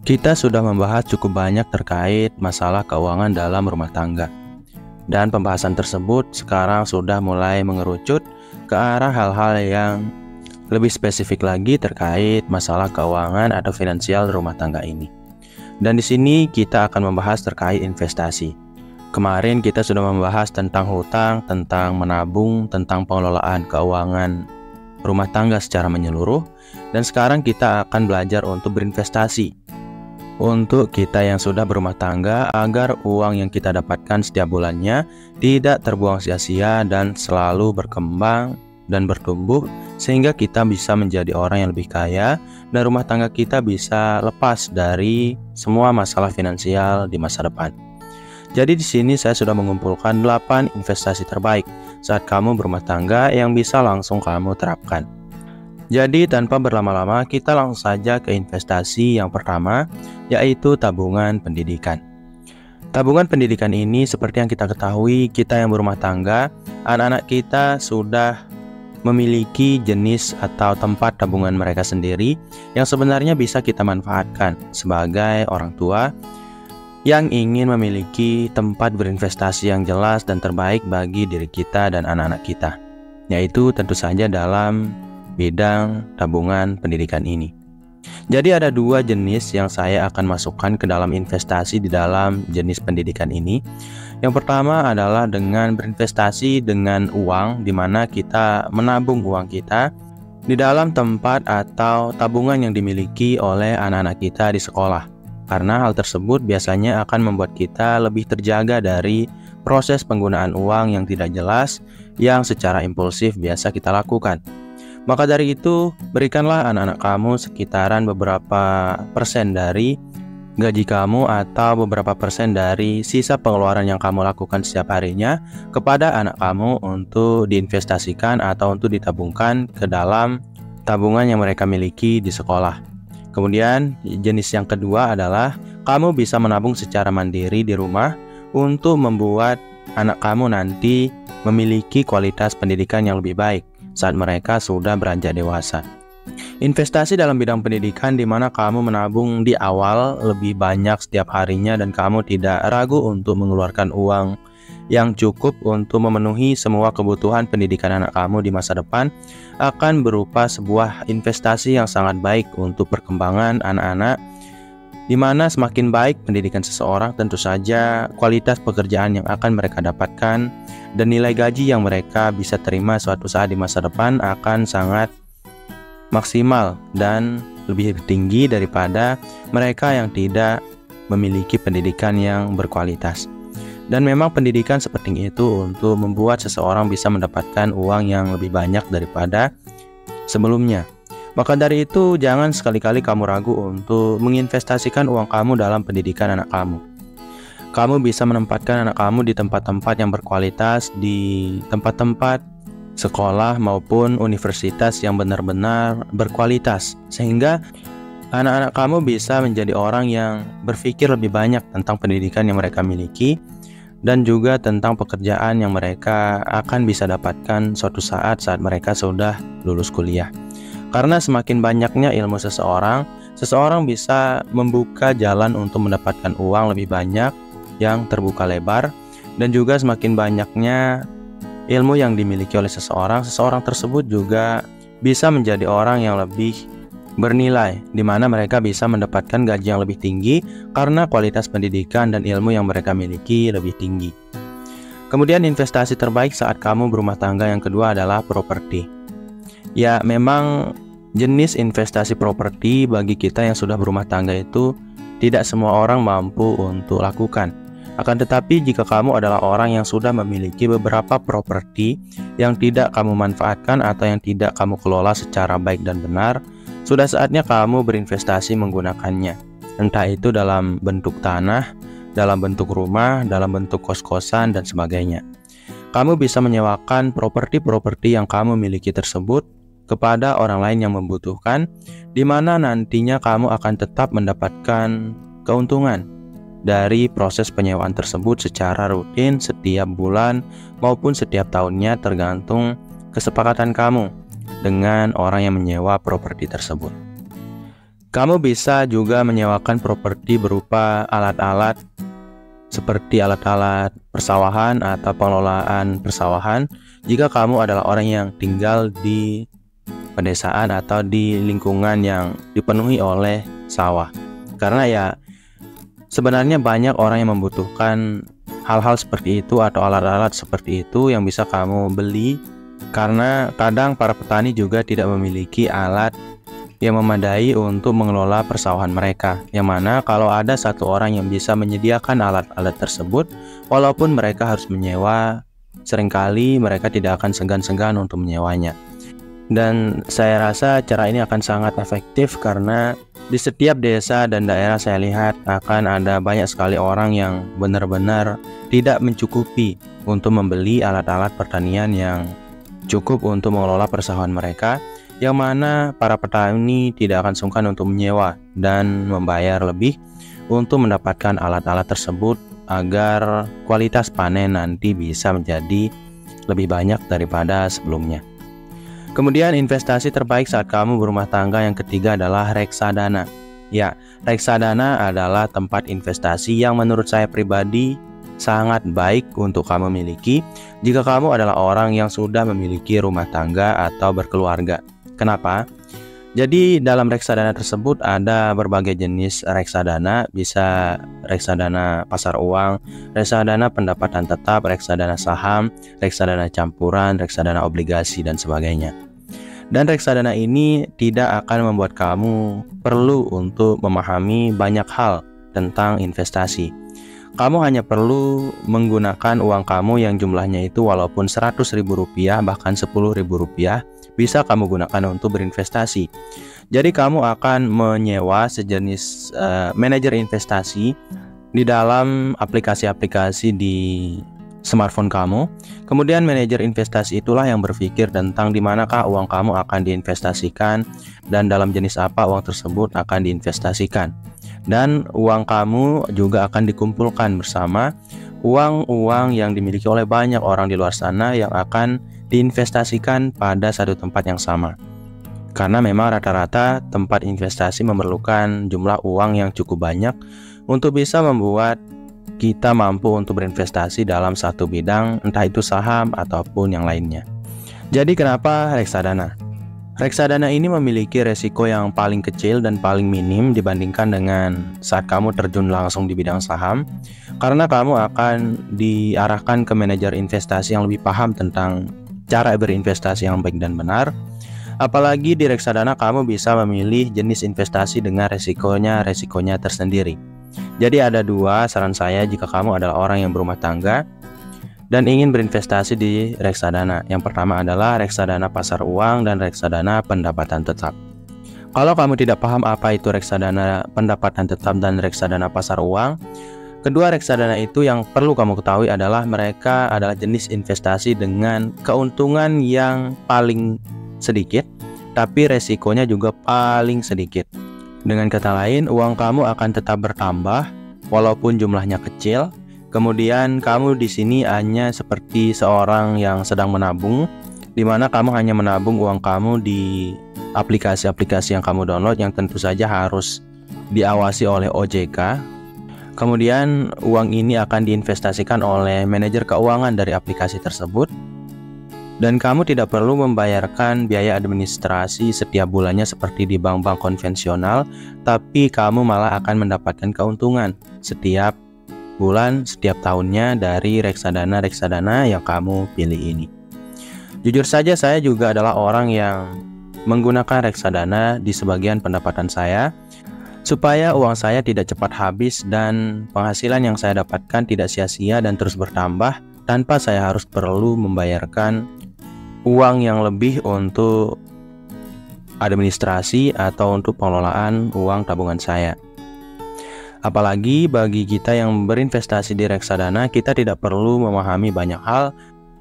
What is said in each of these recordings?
Kita sudah membahas cukup banyak terkait masalah keuangan dalam rumah tangga. Dan pembahasan tersebut sekarang sudah mulai mengerucut ke arah hal-hal yang lebih spesifik lagi terkait masalah keuangan atau finansial rumah tangga ini. Dan di sini kita akan membahas terkait investasi. Kemarin kita sudah membahas tentang hutang, tentang menabung, tentang pengelolaan keuangan rumah tangga secara menyeluruh. Dan sekarang kita akan belajar untuk berinvestasi untuk kita yang sudah berumah tangga, agar uang yang kita dapatkan setiap bulannya tidak terbuang sia-sia dan selalu berkembang dan bertumbuh, sehingga kita bisa menjadi orang yang lebih kaya dan rumah tangga kita bisa lepas dari semua masalah finansial di masa depan. Jadi di sini saya sudah mengumpulkan 8 investasi terbaik saat kamu berumah tangga yang bisa langsung kamu terapkan. Jadi tanpa berlama-lama kita langsung saja ke investasi yang pertama, yaitu tabungan pendidikan. Tabungan pendidikan ini seperti yang kita ketahui, kita yang berumah tangga, anak-anak kita sudah memiliki jenis atau tempat tabungan mereka sendiri yang sebenarnya bisa kita manfaatkan sebagai orang tua yang ingin memiliki tempat berinvestasi yang jelas dan terbaik bagi diri kita dan anak-anak kita, yaitu tentu saja dalam bidang tabungan pendidikan ini. Jadi ada 2 jenis yang saya akan masukkan ke dalam investasi di dalam jenis pendidikan ini. Yang pertama adalah dengan berinvestasi dengan uang, di mana kita menabung uang kita di dalam tempat atau tabungan yang dimiliki oleh anak-anak kita di sekolah. Karena hal tersebut biasanya akan membuat kita lebih terjaga dari proses penggunaan uang yang tidak jelas yang secara impulsif biasa kita lakukan. Maka dari itu, berikanlah anak-anak kamu sekitaran beberapa persen dari gaji kamu atau beberapa persen dari sisa pengeluaran yang kamu lakukan setiap harinya kepada anak kamu untuk diinvestasikan atau untuk ditabungkan ke dalam tabungan yang mereka miliki di sekolah. Kemudian, jenis yang kedua adalah kamu bisa menabung secara mandiri di rumah untuk membuat anak kamu nanti memiliki kualitas pendidikan yang lebih baik saat mereka sudah beranjak dewasa. Investasi dalam bidang pendidikan di mana kamu menabung di awal lebih banyak setiap harinya dan kamu tidak ragu untuk mengeluarkan uang yang cukup untuk memenuhi semua kebutuhan pendidikan anak kamu di masa depan akan berupa sebuah investasi yang sangat baik untuk perkembangan anak-anak, di mana semakin baik pendidikan seseorang, tentu saja kualitas pekerjaan yang akan mereka dapatkan dan nilai gaji yang mereka bisa terima suatu saat di masa depan akan sangat maksimal dan lebih tinggi daripada mereka yang tidak memiliki pendidikan yang berkualitas. Dan memang pendidikan seperti itu untuk membuat seseorang bisa mendapatkan uang yang lebih banyak daripada sebelumnya. Maka dari itu, jangan sekali-kali kamu ragu untuk menginvestasikan uang kamu dalam pendidikan anak kamu. Kamu bisa menempatkan anak kamu di tempat-tempat yang berkualitas, di tempat-tempat sekolah maupun universitas yang benar-benar berkualitas, sehingga anak-anak kamu bisa menjadi orang yang berpikir lebih banyak tentang pendidikan yang mereka miliki dan juga tentang pekerjaan yang mereka akan bisa dapatkan suatu saat mereka sudah lulus kuliah. Karena semakin banyaknya ilmu seseorang bisa membuka jalan untuk mendapatkan uang lebih banyak yang terbuka lebar, dan juga semakin banyaknya ilmu yang dimiliki oleh seseorang tersebut juga bisa menjadi orang yang lebih bernilai, di mana mereka bisa mendapatkan gaji yang lebih tinggi karena kualitas pendidikan dan ilmu yang mereka miliki lebih tinggi. Kemudian investasi terbaik saat kamu berumah tangga yang kedua adalah properti. Ya, memang jenis investasi properti bagi kita yang sudah berumah tangga itu tidak semua orang mampu untuk lakukan. Akan tetapi jika kamu adalah orang yang sudah memiliki beberapa properti yang tidak kamu manfaatkan atau yang tidak kamu kelola secara baik dan benar, sudah saatnya kamu berinvestasi menggunakannya. Entah itu dalam bentuk tanah, dalam bentuk rumah, dalam bentuk kos-kosan, dan sebagainya. Kamu bisa menyewakan properti-properti yang kamu miliki tersebut kepada orang lain yang membutuhkan, di mana nantinya kamu akan tetap mendapatkan keuntungan dari proses penyewaan tersebut secara rutin setiap bulan maupun setiap tahunnya, tergantung kesepakatan kamu dengan orang yang menyewa properti tersebut. Kamu bisa juga menyewakan properti berupa alat-alat seperti alat-alat persawahan atau pengelolaan persawahan jika kamu adalah orang yang tinggal di pedesaan atau di lingkungan yang dipenuhi oleh sawah. Karena ya sebenarnya banyak orang yang membutuhkan hal-hal seperti itu atau alat-alat seperti itu yang bisa kamu beli, karena kadang para petani juga tidak memiliki alat yang memadai untuk mengelola persawahan mereka, yang mana kalau ada satu orang yang bisa menyediakan alat-alat tersebut, walaupun mereka harus menyewa, seringkali mereka tidak akan segan-segan untuk menyewanya. Dan saya rasa cara ini akan sangat efektif karena di setiap desa dan daerah saya lihat akan ada banyak sekali orang yang benar-benar tidak mencukupi untuk membeli alat-alat pertanian yang cukup untuk mengelola persawahan mereka, yang mana para petani tidak akan sungkan untuk menyewa dan membayar lebih untuk mendapatkan alat-alat tersebut agar kualitas panen nanti bisa menjadi lebih banyak daripada sebelumnya. Kemudian investasi terbaik saat kamu berumah tangga yang ketiga adalah reksadana. Ya, reksadana adalah tempat investasi yang menurut saya pribadi sangat baik untuk kamu miliki jika kamu adalah orang yang sudah memiliki rumah tangga atau berkeluarga. Kenapa? Jadi dalam reksadana tersebut ada berbagai jenis reksadana, bisa reksadana pasar uang, reksadana pendapatan tetap, reksadana saham, reksadana campuran, reksadana obligasi, dan sebagainya. Dan reksadana ini tidak akan membuat kamu perlu untuk memahami banyak hal tentang investasi. Kamu hanya perlu menggunakan uang kamu yang jumlahnya itu walaupun Rp100.000 bahkan Rp10.000 bisa kamu gunakan untuk berinvestasi. Jadi kamu akan menyewa sejenis manajer investasi di dalam aplikasi-aplikasi di smartphone kamu. Kemudian manajer investasi itulah yang berpikir tentang di manakah uang kamu akan diinvestasikan dan dalam jenis apa uang tersebut akan diinvestasikan. Dan uang kamu juga akan dikumpulkan bersama uang-uang yang dimiliki oleh banyak orang di luar sana yang akan diinvestasikan pada satu tempat yang sama. Karena memang rata-rata tempat investasi memerlukan jumlah uang yang cukup banyak untuk bisa membuat kita mampu untuk berinvestasi dalam satu bidang, entah itu saham ataupun yang lainnya. Jadi kenapa reksadana? Reksadana ini memiliki resiko yang paling kecil dan paling minim dibandingkan dengan saat kamu terjun langsung di bidang saham, karena kamu akan diarahkan ke manajer investasi yang lebih paham tentang cara berinvestasi yang baik dan benar. Apalagi di reksadana kamu bisa memilih jenis investasi dengan resikonya tersendiri. Jadi ada dua saran saya jika kamu adalah orang yang berumah tangga dan ingin berinvestasi di reksadana. Yang pertama adalah reksadana pasar uang dan reksadana pendapatan tetap. Kalau kamu tidak paham apa itu reksadana pendapatan tetap dan reksadana pasar uang, kedua reksadana itu yang perlu kamu ketahui adalah mereka adalah jenis investasi dengan keuntungan yang paling sedikit, tapi resikonya juga paling sedikit. Dengan kata lain, uang kamu akan tetap bertambah walaupun jumlahnya kecil. Kemudian kamu di sini hanya seperti seorang yang sedang menabung, di mana kamu hanya menabung uang kamu di aplikasi-aplikasi yang kamu download yang tentu saja harus diawasi oleh OJK. Kemudian uang ini akan diinvestasikan oleh manajer keuangan dari aplikasi tersebut. Dan kamu tidak perlu membayarkan biaya administrasi setiap bulannya seperti di bank-bank konvensional, tapi kamu malah akan mendapatkan keuntungan setiap bulan, setiap tahunnya dari reksadana-reksadana yang kamu pilih ini. Jujur saja saya juga adalah orang yang menggunakan reksadana di sebagian pendapatan saya, supaya uang saya tidak cepat habis dan penghasilan yang saya dapatkan tidak sia-sia dan terus bertambah tanpa saya harus perlu membayarkan uang yang lebih untuk administrasi atau untuk pengelolaan uang tabungan saya. Apalagi bagi kita yang berinvestasi di reksadana, kita tidak perlu memahami banyak hal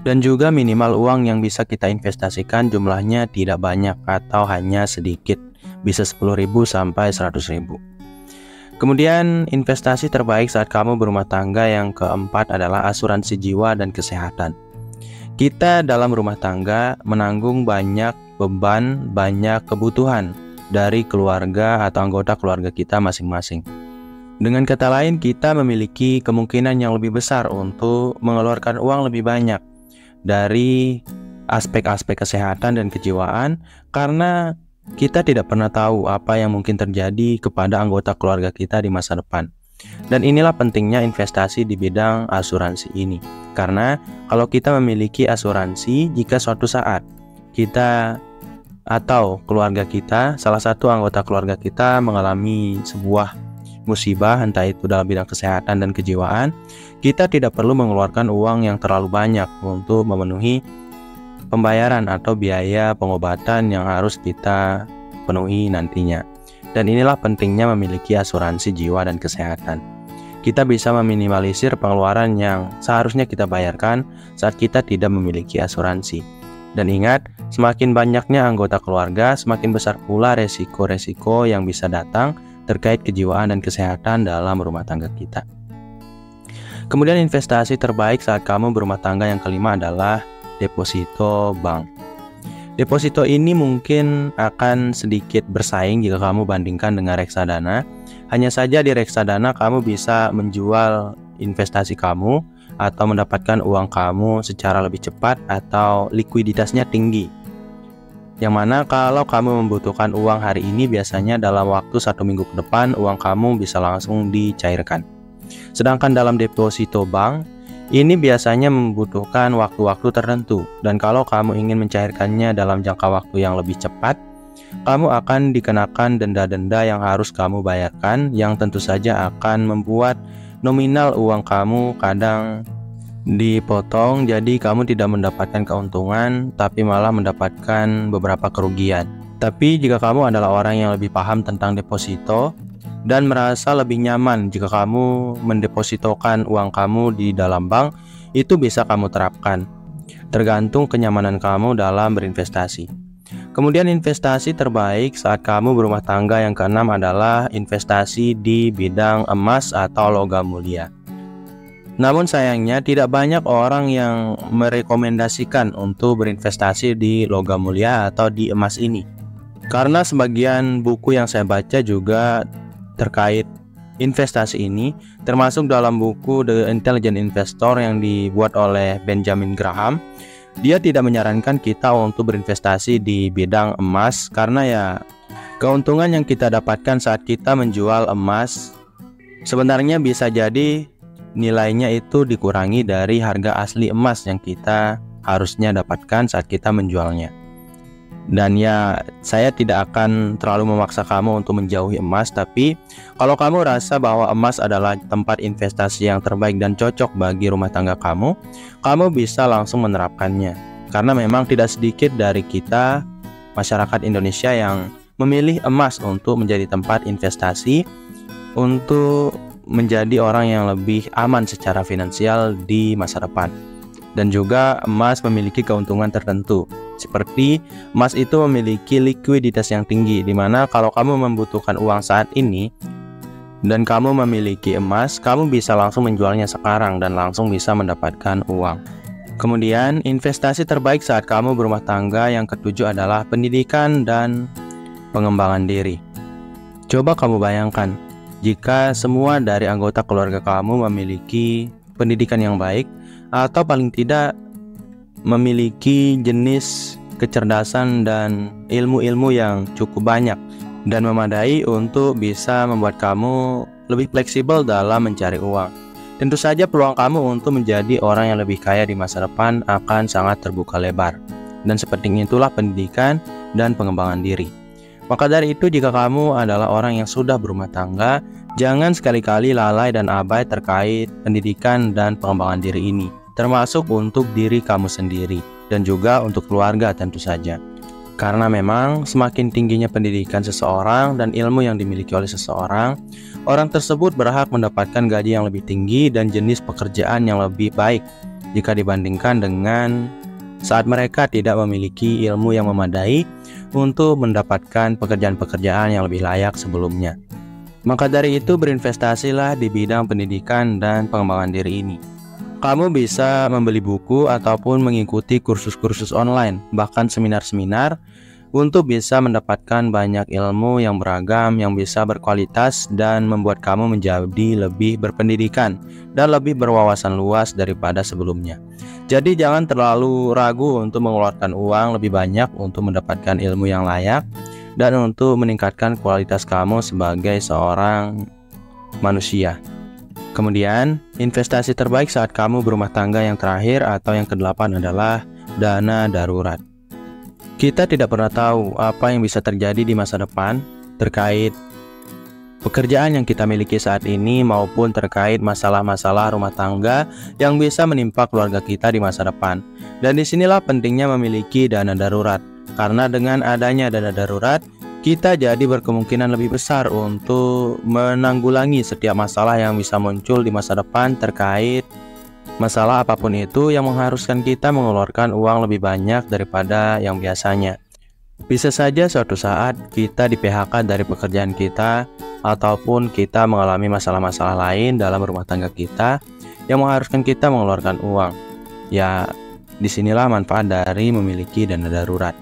dan juga minimal uang yang bisa kita investasikan jumlahnya tidak banyak atau hanya sedikit, bisa 10.000 sampai 100.000. Kemudian investasi terbaik saat kamu berumah tangga yang keempat adalah asuransi jiwa dan kesehatan. Kita dalam rumah tangga menanggung banyak beban, banyak kebutuhan dari keluarga atau anggota keluarga kita masing-masing. Dengan kata lain, kita memiliki kemungkinan yang lebih besar untuk mengeluarkan uang lebih banyak dari aspek-aspek kesehatan dan kejiwaan, karena kita tidak pernah tahu apa yang mungkin terjadi kepada anggota keluarga kita di masa depan. Dan inilah pentingnya investasi di bidang asuransi ini. Karena kalau kita memiliki asuransi, jika suatu saat kita atau keluarga kita, salah satu anggota keluarga kita mengalami sebuah musibah, entah itu dalam bidang kesehatan dan kejiwaan, kita tidak perlu mengeluarkan uang yang terlalu banyak untuk memenuhi pembayaran atau biaya pengobatan yang harus kita penuhi nantinya. Dan inilah pentingnya memiliki asuransi jiwa dan kesehatan. Kita bisa meminimalisir pengeluaran yang seharusnya kita bayarkan saat kita tidak memiliki asuransi. Dan ingat, semakin banyaknya anggota keluarga, semakin besar pula resiko-resiko yang bisa datang terkait kejiwaan dan kesehatan dalam rumah tangga kita. Kemudian investasi terbaik saat kamu berumah tangga yang kelima adalah deposito bank. Deposito ini mungkin akan sedikit bersaing jika kamu bandingkan dengan reksadana. Hanya saja di reksadana kamu bisa menjual investasi kamu atau mendapatkan uang kamu secara lebih cepat atau likuiditasnya tinggi. Yang mana kalau kamu membutuhkan uang hari ini, biasanya dalam waktu 1 minggu ke depan uang kamu bisa langsung dicairkan. Sedangkan dalam deposito bank, ini biasanya membutuhkan waktu-waktu tertentu, dan kalau kamu ingin mencairkannya dalam jangka waktu yang lebih cepat, kamu akan dikenakan denda-denda yang harus kamu bayarkan, yang tentu saja akan membuat nominal uang kamu kadang dipotong, jadi kamu tidak mendapatkan keuntungan, tapi malah mendapatkan beberapa kerugian. Tapi jika kamu adalah orang yang lebih paham tentang deposito, dan merasa lebih nyaman jika kamu mendepositokan uang kamu di dalam bank, itu bisa kamu terapkan, tergantung kenyamanan kamu dalam berinvestasi. Kemudian investasi terbaik saat kamu berumah tangga yang keenam adalah investasi di bidang emas atau logam mulia. Namun sayangnya tidak banyak orang yang merekomendasikan untuk berinvestasi di logam mulia atau di emas ini. Karena sebagian buku yang saya baca juga terkait investasi ini, termasuk dalam buku The Intelligent Investor yang dibuat oleh Benjamin Graham. Dia tidak menyarankan kita untuk berinvestasi di bidang emas, karena ya keuntungan yang kita dapatkan saat kita menjual emas sebenarnya bisa jadi nilainya itu dikurangi dari harga asli emas yang kita harusnya dapatkan saat kita menjualnya. Dan ya, saya tidak akan terlalu memaksa kamu untuk menjauhi emas, tapi kalau kamu rasa bahwa emas adalah tempat investasi yang terbaik dan cocok bagi rumah tangga kamu, kamu bisa langsung menerapkannya. Karena memang tidak sedikit dari kita, masyarakat Indonesia, yang memilih emas untuk menjadi tempat investasi, untuk menjadi orang yang lebih aman secara finansial di masa depan. Dan juga emas memiliki keuntungan tertentu, seperti emas itu memiliki likuiditas yang tinggi, dimana kalau kamu membutuhkan uang saat ini dan kamu memiliki emas, kamu bisa langsung menjualnya sekarang dan langsung bisa mendapatkan uang. Kemudian investasi terbaik saat kamu berumah tangga yang ketujuh adalah pendidikan dan pengembangan diri. Coba kamu bayangkan, jika semua dari anggota keluarga kamu memiliki pendidikan yang baik, atau paling tidak memiliki jenis kecerdasan dan ilmu-ilmu yang cukup banyak dan memadai untuk bisa membuat kamu lebih fleksibel dalam mencari uang. Tentu saja peluang kamu untuk menjadi orang yang lebih kaya di masa depan akan sangat terbuka lebar. Dan seperti itulah pendidikan dan pengembangan diri. Maka dari itu, jika kamu adalah orang yang sudah berumah tangga, jangan sekali-kali lalai dan abai terkait pendidikan dan pengembangan diri ini, termasuk untuk diri kamu sendiri dan juga untuk keluarga tentu saja. Karena memang semakin tingginya pendidikan seseorang dan ilmu yang dimiliki oleh seseorang, orang tersebut berhak mendapatkan gaji yang lebih tinggi dan jenis pekerjaan yang lebih baik jika dibandingkan dengan saat mereka tidak memiliki ilmu yang memadai untuk mendapatkan pekerjaan-pekerjaan yang lebih layak sebelumnya. Maka dari itu, berinvestasilah di bidang pendidikan dan pengembangan diri ini. Kamu bisa membeli buku ataupun mengikuti kursus-kursus online, bahkan seminar-seminar untuk bisa mendapatkan banyak ilmu yang beragam, yang bisa berkualitas dan membuat kamu menjadi lebih berpendidikan dan lebih berwawasan luas daripada sebelumnya. Jadi jangan terlalu ragu untuk mengeluarkan uang lebih banyak untuk mendapatkan ilmu yang layak dan untuk meningkatkan kualitas kamu sebagai seorang manusia. Kemudian, investasi terbaik saat kamu berumah tangga yang terakhir atau yang ke-8 adalah dana darurat. Kita tidak pernah tahu apa yang bisa terjadi di masa depan terkait pekerjaan yang kita miliki saat ini maupun terkait masalah-masalah rumah tangga yang bisa menimpa keluarga kita di masa depan. Dan disinilah pentingnya memiliki dana darurat. Karena dengan adanya dana darurat, kita jadi berkemungkinan lebih besar untuk menanggulangi setiap masalah yang bisa muncul di masa depan terkait masalah apapun itu yang mengharuskan kita mengeluarkan uang lebih banyak daripada yang biasanya. Bisa saja suatu saat kita di PHK dari pekerjaan kita ataupun kita mengalami masalah-masalah lain dalam rumah tangga kita yang mengharuskan kita mengeluarkan uang. Ya, disinilah manfaat dari memiliki dana darurat.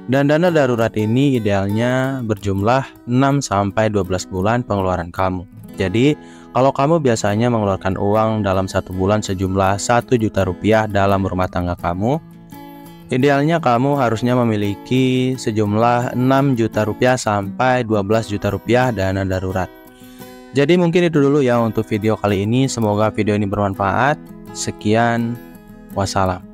Dan dana darurat ini idealnya berjumlah 6-12 bulan pengeluaran kamu. Jadi, kalau kamu biasanya mengeluarkan uang dalam 1 bulan sejumlah 1 juta rupiah dalam rumah tangga kamu, idealnya kamu harusnya memiliki sejumlah 6 juta rupiah sampai 12 juta rupiah dana darurat. Jadi mungkin itu dulu ya untuk video kali ini. Semoga video ini bermanfaat. Sekian, wassalam.